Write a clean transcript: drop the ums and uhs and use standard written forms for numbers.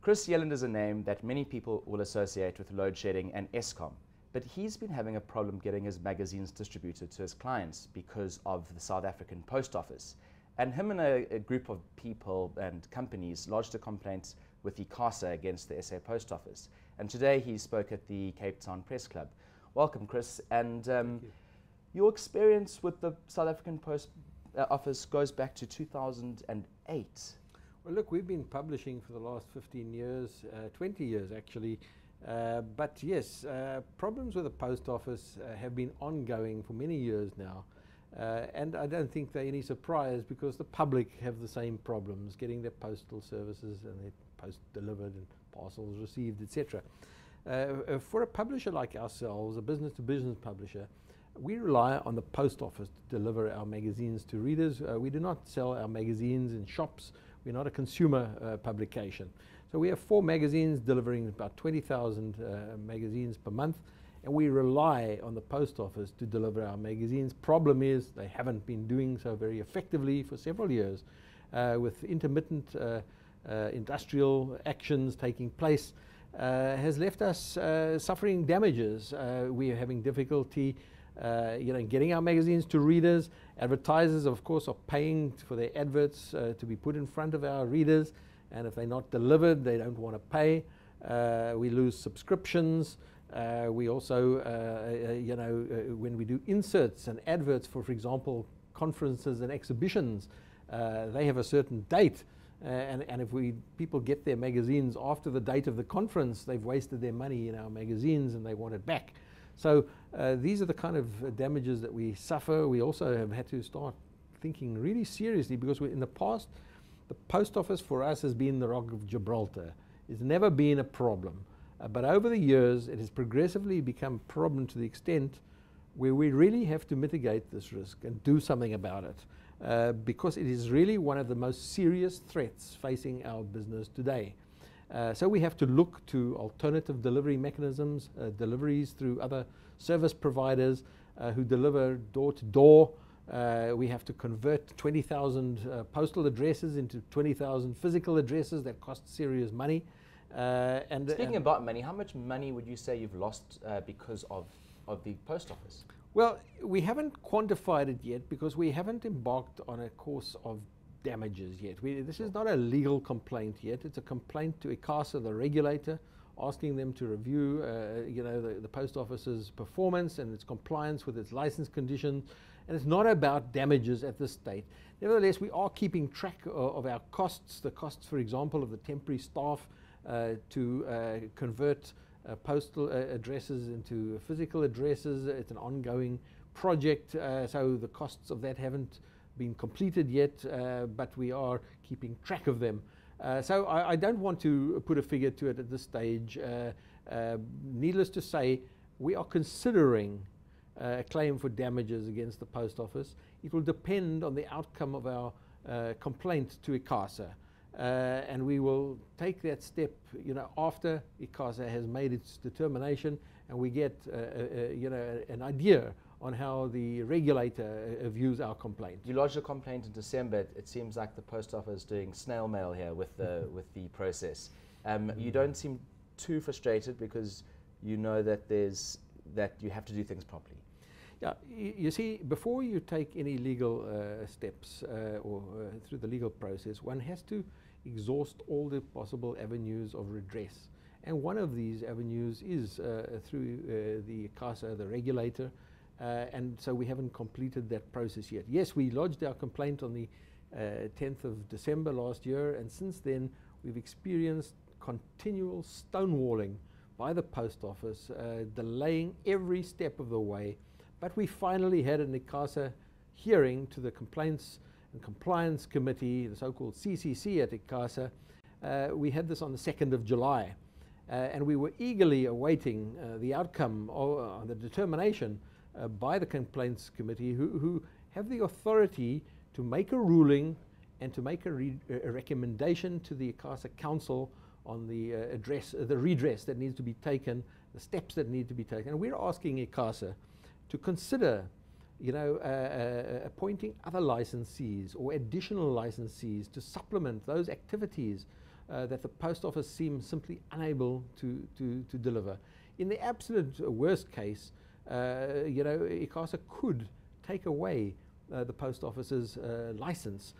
Chris Yelland is a name that many people will associate with load shedding and Eskom, but he's been having a problem getting his magazines distributed to his clients because of the South African Post Office. And him and a group of people and companies lodged a complaint with ICASA against the SA Post Office. And today he spoke at the Cape Town Press Club. Welcome, Chris. And your experience with the South African Post Office goes back to 2008. Well, look, we've been publishing for the last 15 years, 20 years actually. But yes, problems with the post office have been ongoing for many years now. And I don't think they're any surprise because the public have the same problems getting their postal services and their post delivered and parcels received, etc. For a publisher like ourselves, a business-to-business publisher, we rely on the post office to deliver our magazines to readers. We do not sell our magazines in shops. We're not a consumer publication. So we have 4 magazines delivering about 20,000 magazines per month, and we rely on the post office to deliver our magazines. Problem is they haven't been doing so very effectively for several years with intermittent industrial actions taking place. Has left us suffering damages. We are having difficulty getting our magazines to readers. Advertisers, of course, are paying for their adverts to be put in front of our readers, and if they're not delivered, they don't want to pay. We lose subscriptions. We also, when we do inserts and adverts for example, conferences and exhibitions, they have a certain date. And if people get their magazines after the date of the conference, they've wasted their money in our magazines and they want it back. So these are the kind of damages that we suffer. We also have had to start thinking really seriously because in the past, the post office for us has been the Rock of Gibraltar. It's never been a problem. But over the years, it has progressively become a problem to the extent where we really have to mitigate this risk and do something about it because it is really one of the most serious threats facing our business today. So we have to look to alternative delivery mechanisms, deliveries through other service providers who deliver door to door. We have to convert 20,000 postal addresses into 20,000 physical addresses. That costs serious money. Speaking about money, how much money would you say you've lost because of the post office? Well, we haven't quantified it yet because we haven't embarked on a course of damages yet. This is not a legal complaint yet. It's a complaint to ICASA, the regulator, asking them to review the post office's performance and its compliance with its license conditions. And it's not about damages at this stage. Nevertheless, we are keeping track of our costs, the costs, for example, of the temporary staff to convert postal addresses into physical addresses. It's an ongoing project, so the costs of that haven't been completed yet, but we are keeping track of them. So I don't want to put a figure to it at this stage. Needless to say, we are considering a claim for damages against the post office. It will depend on the outcome of our complaint to ICASA. And we will take that step, after ICASA has made its determination, and we get, an idea on how the regulator views our complaint. You lodged a complaint in December. It seems like the post office is doing snail mail here with the process. You don't seem too frustrated because you know that you have to do things properly. Yeah, you see, before you take any legal steps or through the legal process, one has to exhaust all the possible avenues of redress. And one of these avenues is through the ICASA, the regulator, and so we haven't completed that process yet. Yes, we lodged our complaint on the 10th of December last year, and since then we've experienced continual stonewalling by the post office, delaying every step of the way. But we finally had an ICASA hearing to the Complaints and Compliance Committee, the so-called CCC at ICASA. We had this on the 2nd of July, and we were eagerly awaiting the outcome of the determination by the Complaints Committee, who have the authority to make a ruling and to make a recommendation to the ICASA Council on the redress that needs to be taken, the steps that need to be taken. And we're asking ICASA to consider, appointing other licensees or additional licensees to supplement those activities that the post office seems simply unable to deliver. In the absolute worst case, ICASA could take away the post office's license.